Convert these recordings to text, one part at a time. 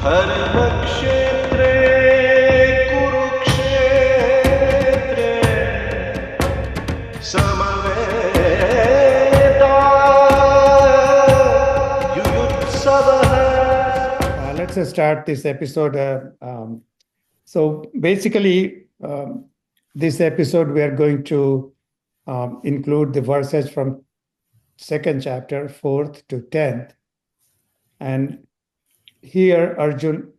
धर्मक्षेत्रे कुरुक्षेत्रे समवेतायुयुत्सवः. Let's start this episode. So basically, this episode we are going to include the verses from second chapter, 4th to 10th. And here Arjun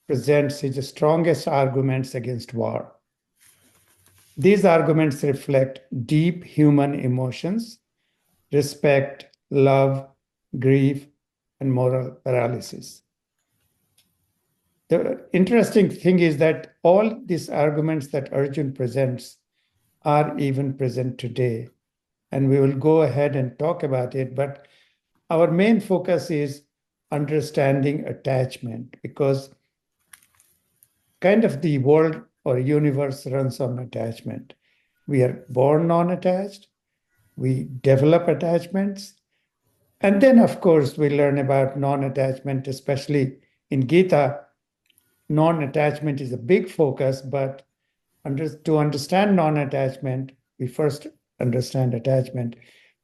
presents his strongest arguments against war. These arguments reflect deep human emotions, respect, love, grief, and moral paralysis. The interesting thing is that all these arguments that Arjun presents are even present today. And we will go ahead and talk about it. But our main focus is understanding attachment, because kind of the world or universe runs on attachment. We are born non-attached, we develop attachments, and then, of course, we learn about non-attachment, especially in Gita. Non-attachment is a big focus, but to understand non-attachment, we first understand attachment.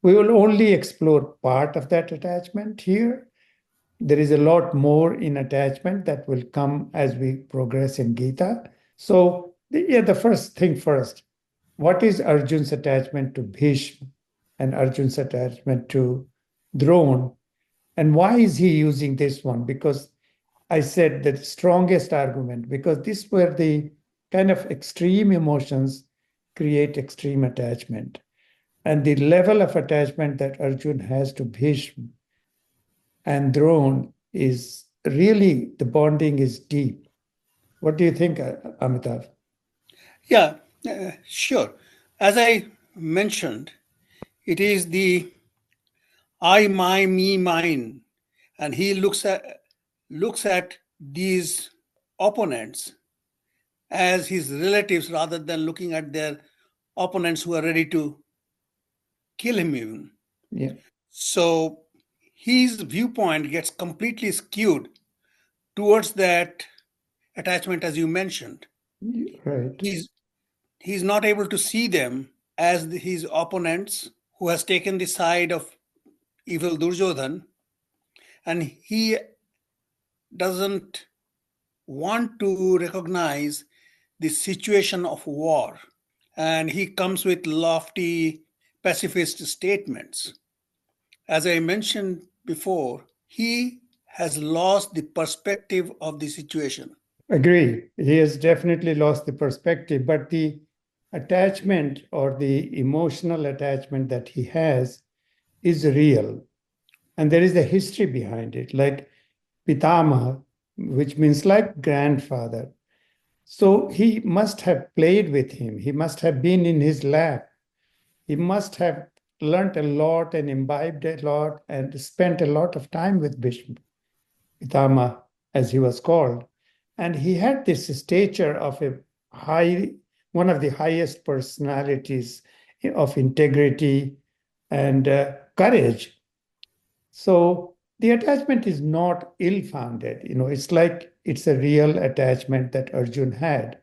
We will only explore part of that attachment here. There is a lot more in attachment that will come as we progress in Gita. So, the first thing first, what is Arjun's attachment to Bhishma and Arjun's attachment to Drona? And why is he using this one? Because I said the strongest argument, because these were the kind of extreme emotions create extreme attachment. And the level of attachment that Arjun has to Bhishma and Drona is really, the bonding is deep. What do you think, Amitav? Yeah, sure. As I mentioned, it is the I, my, me, mine, and he looks at these opponents as his relatives rather than looking at their opponents who are ready to kill him even. Yeah. So his viewpoint gets completely skewed towards that attachment, as you mentioned. Right. He's not able to see them as his opponents who has taken the side of evil Duryodhan, and he doesn't want to recognize the situation of war, and he comes with lofty pacifist statements. As I mentioned before, he has lost the perspective of the situation. Agree. He has definitely lost the perspective, but the attachment or the emotional attachment that he has is real. And there is a history behind it, like Pitama, which means like grandfather. So he must have played with him. He must have been in his lap. He must have learnt a lot and imbibed a lot and spent a lot of time with Bhishma, Pitama, as he was called. And he had this stature of one of the highest personalities of integrity and courage. So the attachment is not ill-founded. It's like it's a real attachment that Arjun had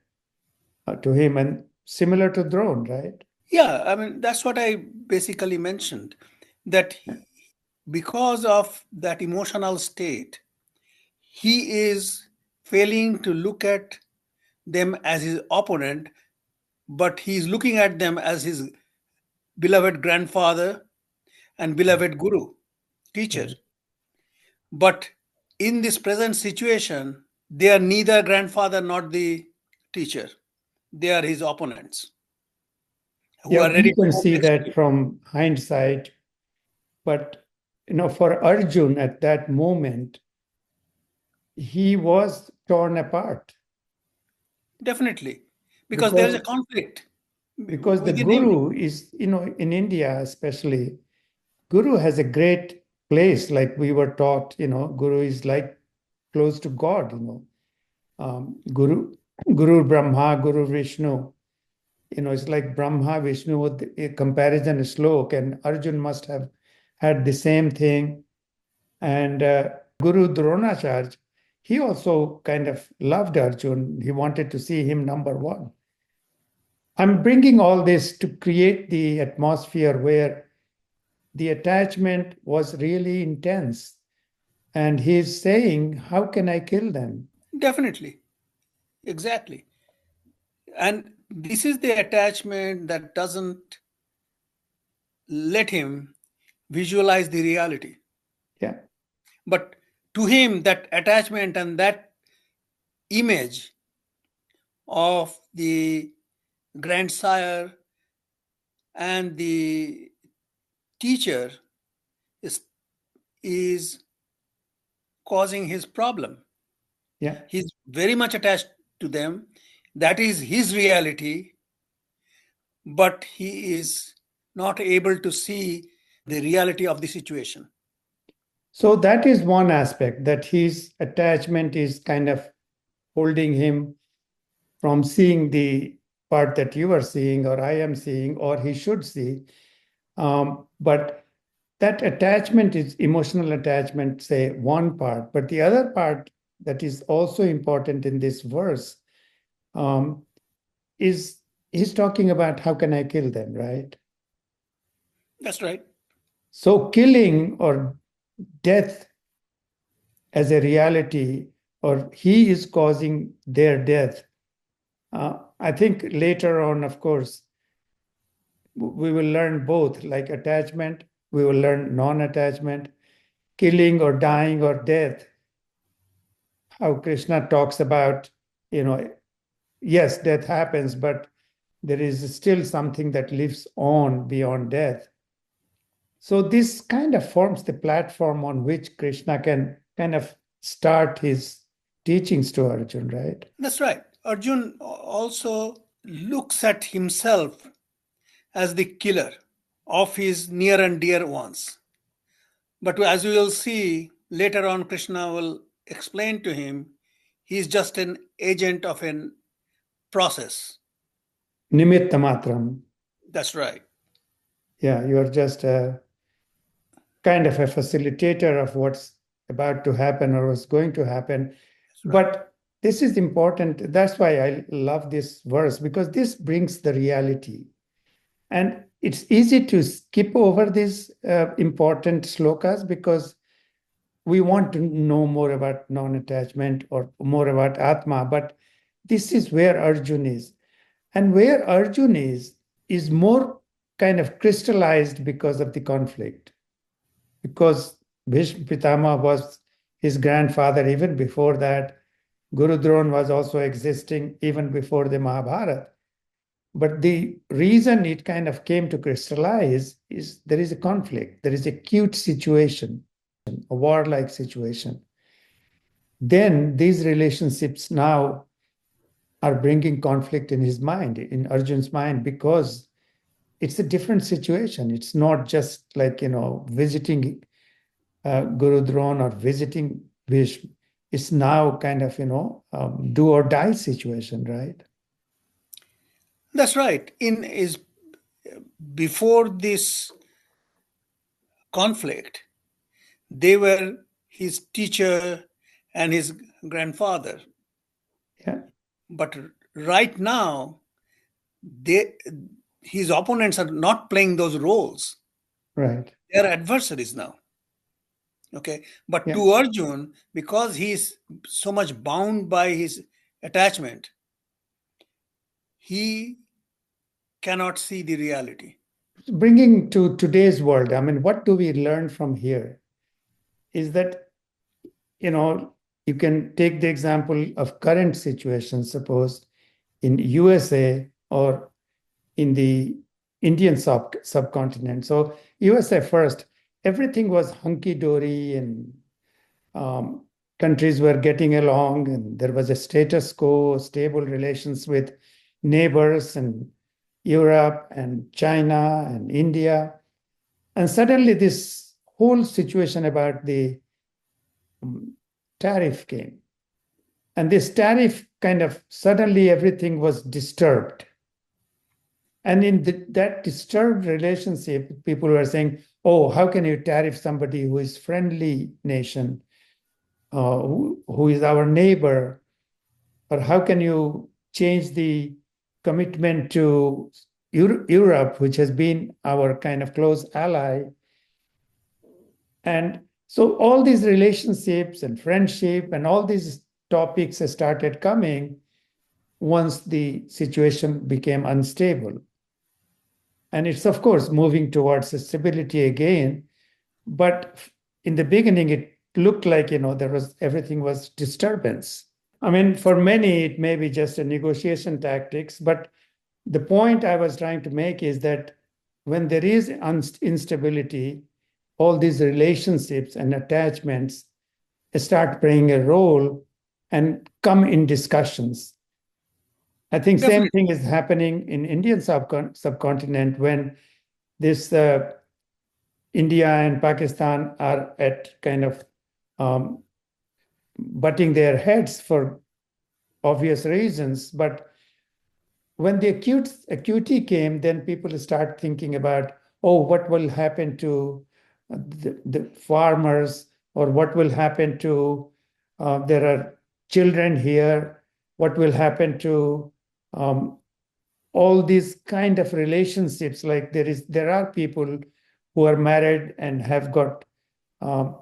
to him, and similar to Drona, right? Yeah, I mean, that's what I basically mentioned, that because of that emotional state, he is failing to look at them as his opponent, but he's looking at them as his beloved grandfather and beloved guru, teacher. Right. But in this present situation, they are neither grandfather nor the teacher. They are his opponents who Yeah, are ready you to can go see against that him. from hindsight. But for Arjun at that moment, he was torn apart Definitely, because there is a conflict because the within him. guru is, in India especially, guru has a great place. Like we were taught, guru is like close to God. Guru Brahma, Guru Vishnu. It's like Brahma, Vishnu with a comparison slok, and Arjun must have had the same thing. And Guru Dronacharya, he also kind of loved Arjun. He wanted to see him number one. I'm bringing all this to create the atmosphere where the attachment was really intense. And he's saying, how can I kill them? Definitely. Exactly. And this is the attachment that doesn't let him visualize the reality. Yeah. But to him, that attachment and that image of the grandsire and the teacher is, is causing his problem. Yeah. He's very much attached to them. That is his reality, but he is not able to see the reality of the situation. So that is one aspect, that his attachment is kind of holding him from seeing the part that you are seeing, or I am seeing, or he should see. But that attachment is emotional attachment, say one part. But the other part that is also important in this verse is he's talking about how can I kill them, right? That's right. So killing or death as a reality, or he is causing their death. I think later on, of course, we will learn both, like attachment, we will learn non-attachment, killing or dying or death, how Krishna talks about, yes, death happens, but there is still something that lives on beyond death. So this kind of forms the platform on which Krishna can kind of start his teachings to Arjun, right? That's right. Arjun also looks at himself as the killer of his near and dear ones. But as we will see later on, Krishna will explain to him he is just an agent of a process. Nimitta matram. That's right. Yeah, you are just a kind of a facilitator of what's about to happen or what's going to happen. That's right. But this is important. That's why I love this verse, because this brings the reality. And it's easy to skip over these important slokas because we want to know more about non-attachment or more about Atma. But this is where Arjun is. And where Arjun is more kind of crystallized because of the conflict. Because Bhishma Pitama was his grandfather even before that. Guru Drona was also existing even before the Mahabharata. But the reason it kind of came to crystallize is there is a conflict, there is a acute situation, a warlike situation. Then these relationships now are bringing conflict in his mind, in Arjun's mind, because it's a different situation. It's not just like, visiting Guru Drona or visiting Bhishma. It's now kind of, do or die situation, right? That's right. In his before this conflict, they were his teacher and his grandfather. Yeah, But right now, they his opponents are not playing those roles. right. They are adversaries now. Okay. But Yeah. to Arjun, because he's so much bound by his attachment, he cannot see the reality. Bringing to today's world, I mean, what do we learn from here? Is that, you can take the example of current situations, suppose in USA or in the Indian subcontinent. So USA first, everything was hunky-dory and countries were getting along and there was a status quo, stable relations with neighbors and Europe and China and India. And suddenly this whole situation about the tariff came. And this tariff kind of suddenly everything was disturbed. And in that disturbed relationship, people were saying, oh, how can you tariff somebody who is friendly nation? who is our neighbor, or how can you change the commitment to Europe, which has been our kind of close ally. And so all these relationships and friendship and all these topics started coming once the situation became unstable. And it's, of course, moving towards stability again. But in the beginning, it looked like, there was everything was disturbance. I mean, for many, it may be just a negotiation tactics, but the point I was trying to make is that when there is instability, all these relationships and attachments start playing a role and come in discussions. I think Definitely. same thing is happening in Indian subcontinent when this India and Pakistan are at kind of butting their heads for obvious reasons. But when the acuity came, then people start thinking about, oh, what will happen to the farmers, or what will happen to there are children here, what will happen to all these kind of relationships. Like there are people who are married and have got um,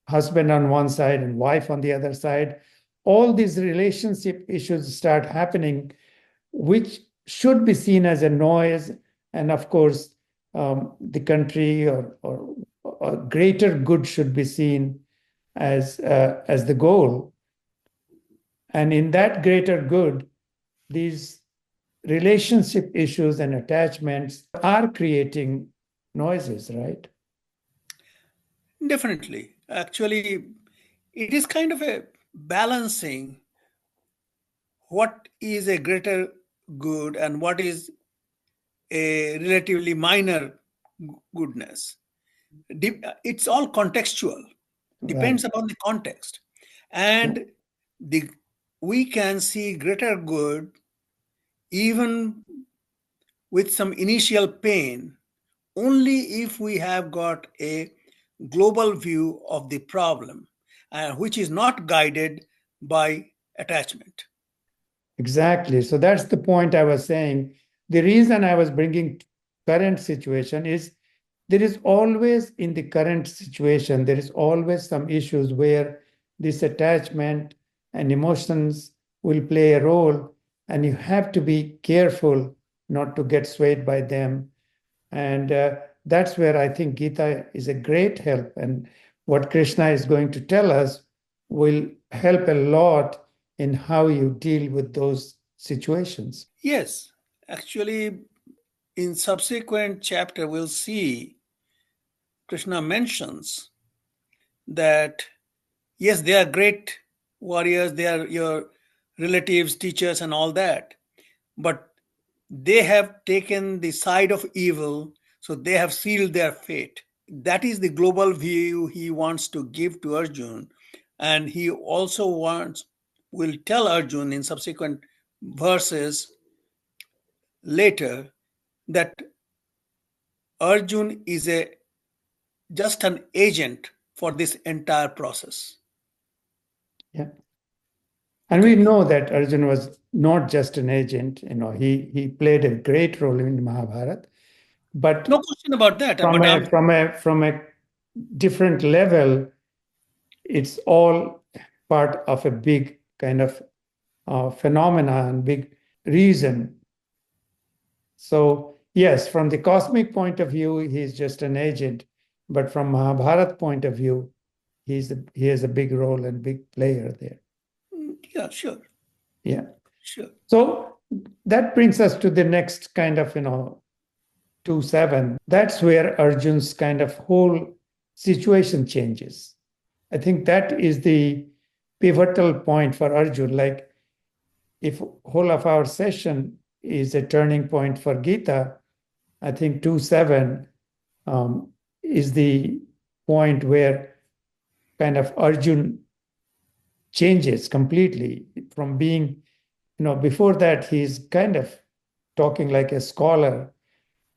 husband on one side and wife on the other side. All these relationship issues start happening, which should be seen as a noise. And of course, the country or a greater good should be seen as the goal. And in that greater good, these relationship issues and attachments are creating noises, right? Definitely. Actually, it is kind of a balancing what is a greater good and what is a relatively minor goodness. It's all contextual, Right. depends upon the context. And the we can see greater good even with some initial pain only if we have got a global view of the problem, which is not guided by attachment. Exactly. So that's the point I was saying. The reason I was bringing current situation is there is always in the current situation, there is always some issues where this attachment and emotions will play a role, and you have to be careful not to get swayed by them. And that's where I think Gita is a great help. And what Krishna is going to tell us will help a lot in how you deal with those situations. Yes, actually, in subsequent chapter, we'll see Krishna mentions that yes, they are great warriors, they are your relatives, teachers, and all that, but they have taken the side of evil, so they have sealed their fate. That is the global view he wants to give to Arjun. And he also will tell Arjun in subsequent verses later that Arjun is just an agent for this entire process. Yeah. And we Okay. know that Arjun was not just an agent, he played a great role in Mahabharata, No but question about that. from But a different level, it's all part of a big kind of phenomena and big reason. So yes, from the cosmic point of view, he's just an agent, but from Mahabharat point of view, he has a big role and big player there. yeah, sure, Yeah. sure. So that brings us to the next kind of 2-7. That's where Arjun's kind of whole situation changes. I think that is the pivotal point for Arjun. Like, if whole of our session is a turning point for Gita, I think 2-7 is the point where kind of Arjun changes completely from being, before that, he's kind of talking like a scholar,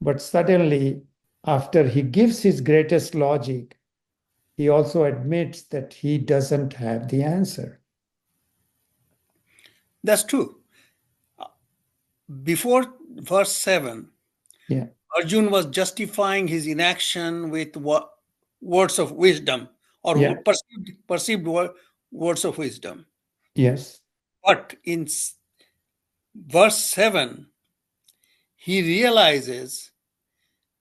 but suddenly, after he gives his greatest logic, he also admits that he doesn't have the answer. That's true. Before verse 7, Yeah, Arjun was justifying his inaction with words of wisdom, or yeah, perceived words of wisdom. yes, But in verse 7, he realizes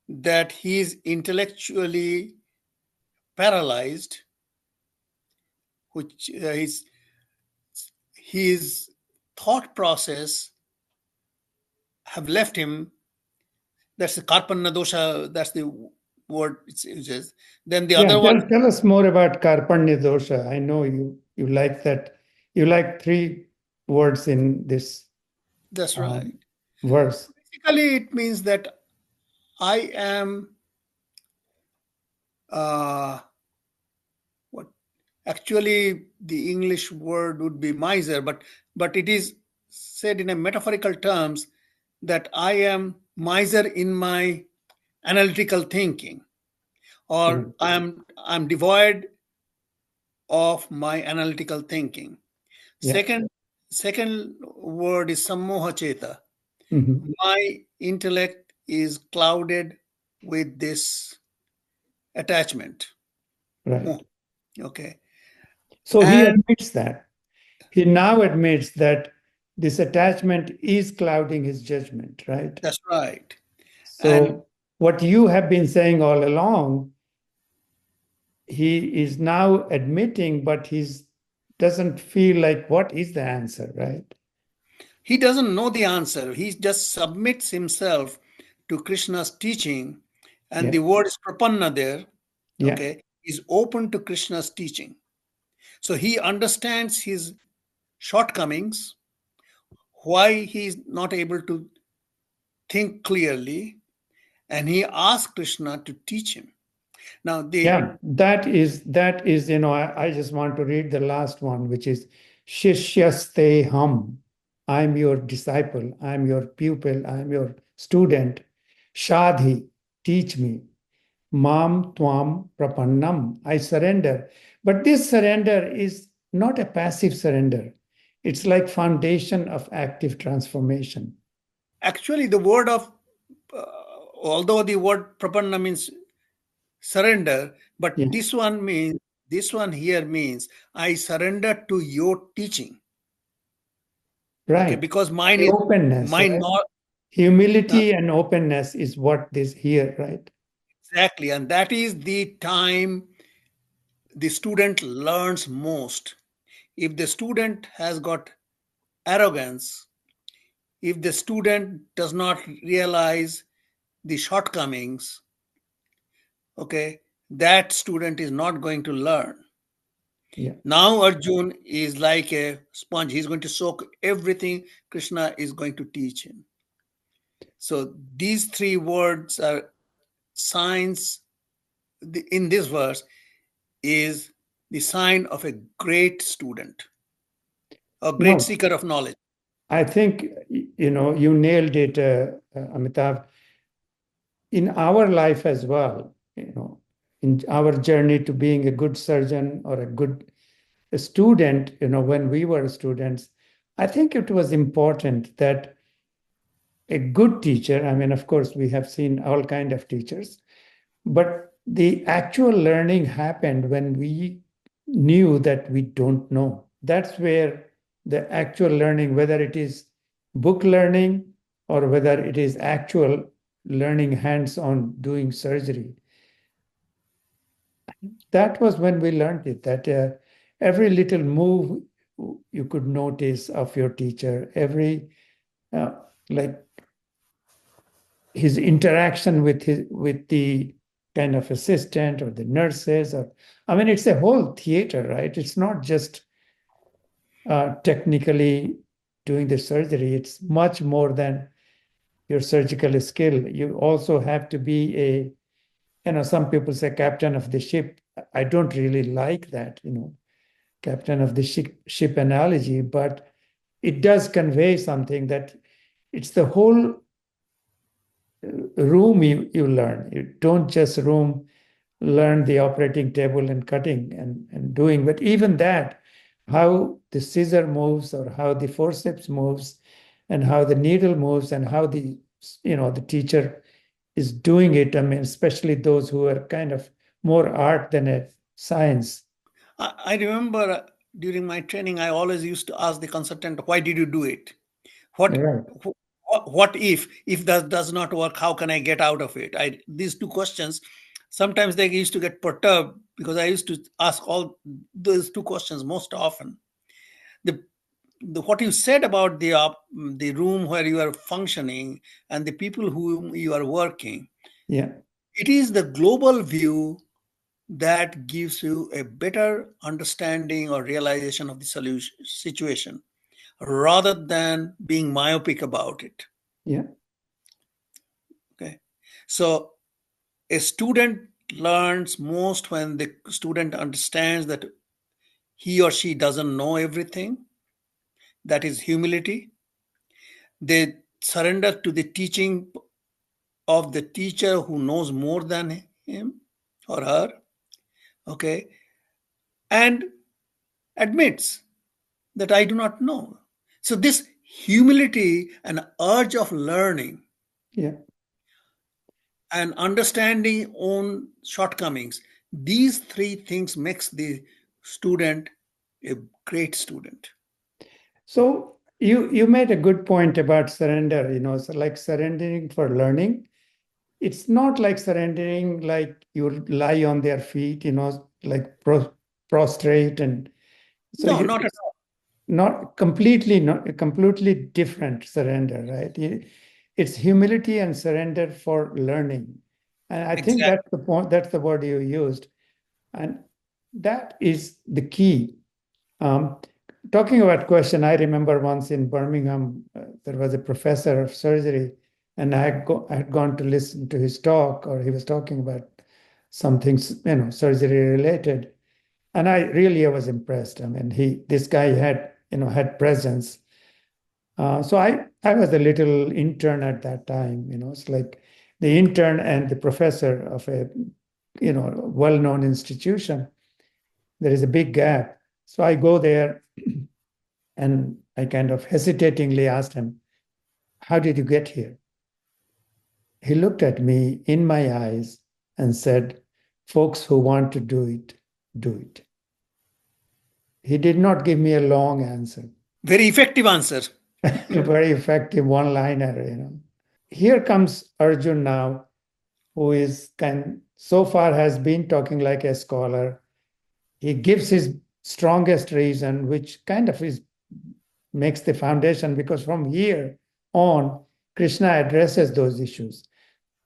that he is intellectually paralyzed, which is his thought process have left him. That's the karpanna dosha, that's the word it uses. Then the yeah. other one, Tell us more about karpanya dosha. I know you like that. You like three words in this that's right. verse. Basically, it means that I am what actually the English word would be miser, but it is said in a metaphorical terms that I am miser in my analytical thinking, or Mhm. I'm devoid of my analytical thinking. Yeah. Second word is sammoha cheta. Mhm. My intellect is clouded with this attachment. Right. Moha. Okay. So he And admits that. He now admits that this attachment is clouding his judgment, right? that's right. And So what you have been saying all along, he is now admitting, but he's doesn't feel like what is the answer, right? he doesn't know the answer. He just submits himself to Krishna's teaching. And Yeah, the word is prapanna there. yeah, Okay. Is open to Krishna's teaching. So he understands his shortcomings, why he is not able to think clearly, and he asks Krishna to teach him. Now, yeah. That is, I just want to read the last one, which is Shishyaste Ham. I'm your disciple, I'm your pupil, I'm your student. Shadhi, teach me. Mam Tvam Prapannam, I surrender. But this surrender is not a passive surrender. It's like foundation of active transformation. actually, the word of, uh, although the word prapanna means surrender, but Yeah, this one here means I surrender to your teaching. Okay, right. because mine The is openness, mine right? not Humility and openness is what this here, right? exactly, and that is the time the student learns most. If the student has got arrogance, if the student does not realize the shortcomings, okay, that student is not going to learn. Yeah. Now Arjun is like a sponge. He's going to soak everything Krishna is going to teach him. So these three words are signs in this verse is the sign of a great student, a great No, seeker of knowledge. I think, you nailed it, Amitav. In our life as well, in our journey to being a good surgeon or a good student, when we were students, I think it was important that a good teacher, I mean, of course, we have seen all kind of teachers, but the actual learning happened when we knew that we don't know. That's where the actual learning, whether it is book learning or whether it is actual learning hands-on doing surgery, that was when we learned it, that every little move you could notice of your teacher, every uh, like his interaction with the kind of assistant or the nurses, or I mean, it's a whole theater, right? It's not just technically doing the surgery. It's much more than your surgical skill. You also have to be some people say captain of the ship. I don't really like that, captain of the ship analogy, but it does convey something, that it's the whole room you learn. You don't just room learned the operating table and cutting and doing. But even that, how the scissor moves or how the forceps moves and how the needle moves and how the teacher is doing it. I mean, especially those who are kind of more art than a science. I remember during my training, I always used to ask the consultant, "Why did you do it? What Right. what if that does not work? How can I get out of it?" These two questions. Sometimes they used to get perturbed because I used to ask all those two questions most often. The what you said about the room where you are functioning and the people whom you are working, Yeah. it is the global view that gives you a better understanding or realization of the solution situation rather than being myopic about it. Yeah. Okay, so a student learns most when the student understands that he or she doesn't know everything. That is humility. They surrender to the teaching of the teacher who knows more than him or her. Okay, and admits that I do not know. So this humility and urge of learning Yeah. and understanding own shortcomings, these three things makes the student a great student. So you made a good point about surrender, so like surrendering for learning. It's not like surrendering like you lie on their feet, like prostrate, and so No, not at it's not completely different surrender, right? It's humility and surrender for learning. And I all. think Exactly. that's the point, that's the word you used. And that is the key. Um, Talking about question, I remember once in Birmingham, there was a professor of surgery, and I had gone to listen to his talk, or he was talking about something, surgery related, and I was impressed. I mean, this guy had presence. So I was a little intern at that time. It's like the intern and the professor of a well-known institution. There is a big gap. So I go there and I kind of hesitatingly asked him, "How did you get here?" He looked at me in my eyes and said, "Folks who want to do it, do it." He did not give me a long answer. Very effective answer. A very effective one-liner. Here comes Arjun now, who is so far has been talking like a scholar. He gives his strongest reason, which kind of makes the foundation, because from here on, Krishna addresses those issues.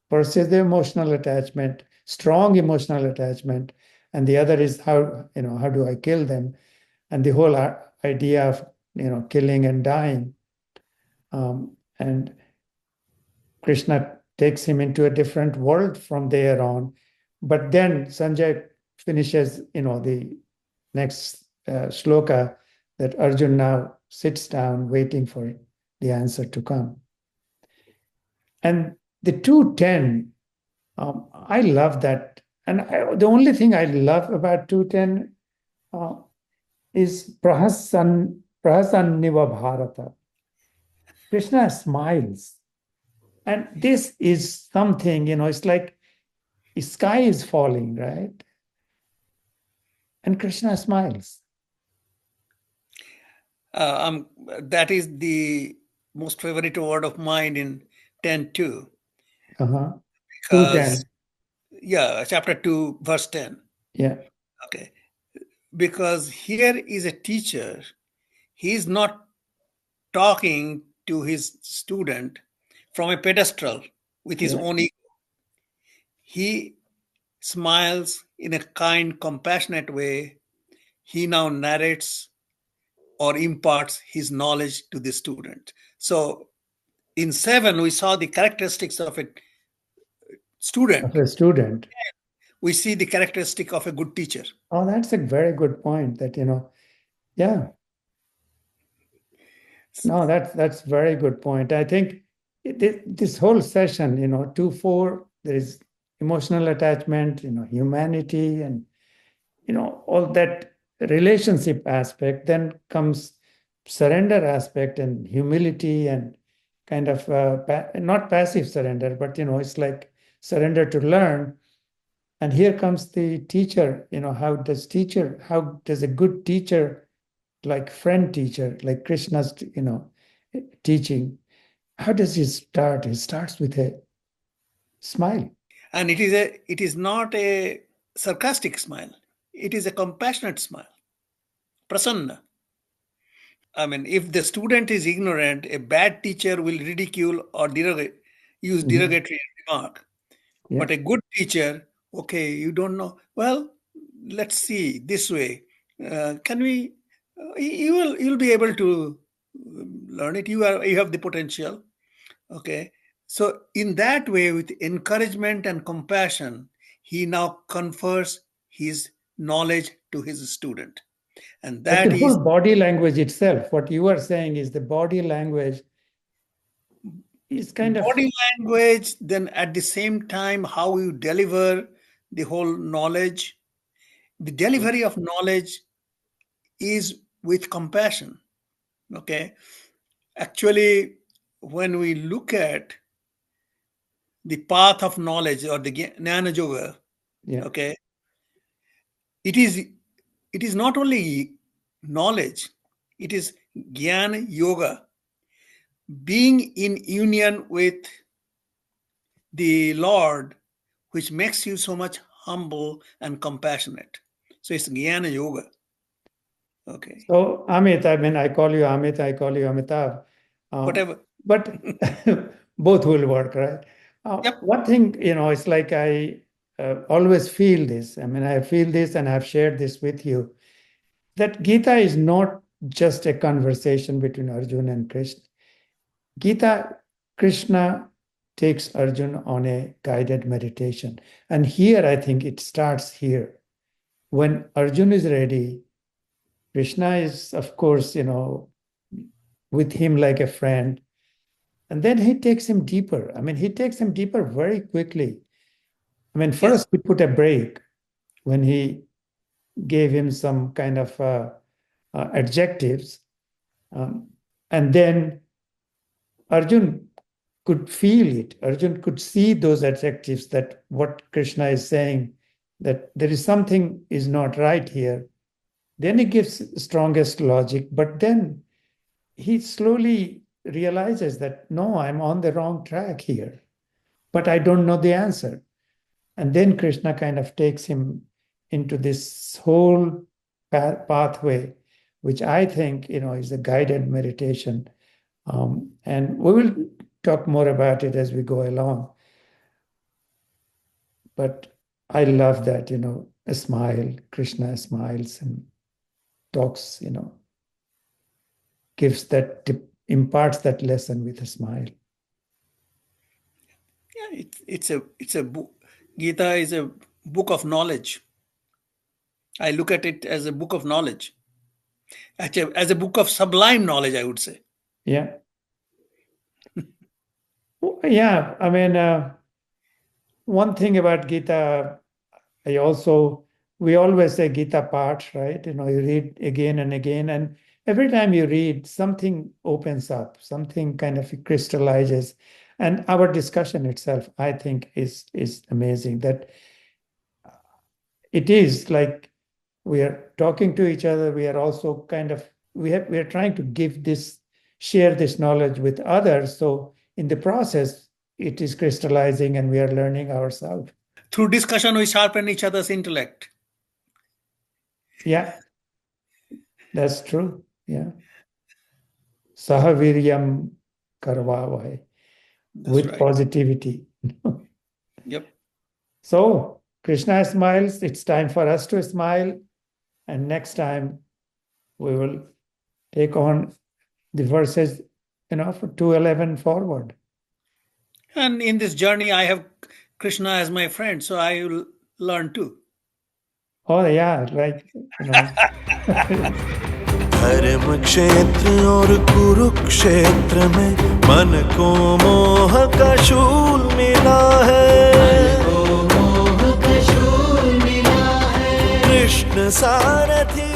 First is the emotional attachment, strong emotional attachment, and the other is how do I kill them, and the whole idea of killing and dying. And Krishna takes him into a different world from there on. But then Sanjay finishes, the next shloka, that Arjun now sits down waiting for the answer to come. And the 210, I love that. And the only thing I love about 210 is Prahasanniva Bharata. Krishna smiles. And this is something, it's like the sky is falling, right? And Krishna smiles. That is the most favorite word of mine in 10 2, Uh-huh. because 210. yeah, chapter 2 verse 10. Yeah. Okay, because here is a teacher. He is not talking to his student from a pedestal with his Yeah. own ego. He smiles in a kind, compassionate way. He now narrates or imparts his knowledge to the student. So in 7, we saw the characteristics of a Of student. a student. We see the characteristic of a good teacher. Oh, that's a very good point that, yeah. No, that's very good point. I think this whole session, 2-4, there is emotional attachment, humanity, and all that relationship aspect. Then comes surrender aspect and humility and kind of not passive surrender, but it's like surrender to learn. And here comes the teacher. How does a good teacher, like friend teacher, like Krishna's, teaching, how does he start? He starts with a smile. And it is not a sarcastic smile. It is a compassionate smile. Prasanna. I mean, if the student is ignorant, a bad teacher will ridicule or use Mhm. derogatory remark. Yeah. But a good teacher, okay, you don't know. Well, let's see this way. Can we? You'll be able to learn it. You have the potential. Okay. So in that way, with encouragement and compassion, he now confers his knowledge to his student, and But that the whole is body language itself, what you are saying is the body language is kind of, body language. Then at the same time, how you deliver the whole knowledge. The delivery of knowledge is with compassion. Okay. Actually, when we look at the path of knowledge or the Jnana Yoga, yeah. okay, it is not only knowledge, it is Jnana Yoga, being in union with the Lord, which makes you so much humble and compassionate. So it's Jnana Yoga. Okay. So Amit, I mean, I call you Amit, I call you Amitav, Whatever. but both will work, right? Yep. One thing, it's like I always feel this. I mean, I feel this and I've shared this with you, that Gita is not just a conversation between Arjun and Krishna. Gita, Krishna takes Arjun on a guided meditation. And here, I think it starts here. When Arjun is ready, Krishna is, of course, with him like a friend. And then he takes him deeper. I mean, he takes him deeper very quickly. I mean, Yes. first he put a break when he gave him some kind of adjectives. Um, and then Arjun could feel it. Arjun could see those adjectives, that what Krishna is saying, that there is something is not right here. Then he gives strongest logic, but then he slowly realizes that no, I'm on the wrong track here, but I don't know the answer. And then Krishna kind of takes him into this whole pathway, which I think is a guided meditation. And we will talk more about it as we go along. But I love that, a smile. Krishna smiles and talks, imparts that lesson with a smile. Yeah, it's a book. Gita is a book of knowledge. I look at it as a book of knowledge. Actually, as a book of sublime knowledge, I would say. Yeah. Yeah. I mean, one thing about Gita, we always say Gita part, right? You read again and again, and every time you read, something opens up, something kind of crystallizes. And our discussion itself, I think, is amazing. That it is like we are talking to each other. We are also kind of we are trying to share this knowledge with others. So in the process, it is crystallizing, and we are learning ourselves. Through discussion, we sharpen each other's intellect. Yeah, that's true. Yeah. Sahaviryam karvavai, That's with right. positivity. Yep. So Krishna smiles. It's time for us to smile. And next time we will take on the verses, for 211 forward. And in this journey, I have Krishna as my friend, so I will learn too. Oh yeah, right. धर्म क्षेत्र और कुरुक्षेत्र में मन को मोह का शूल मिला है। कृष्ण सारथी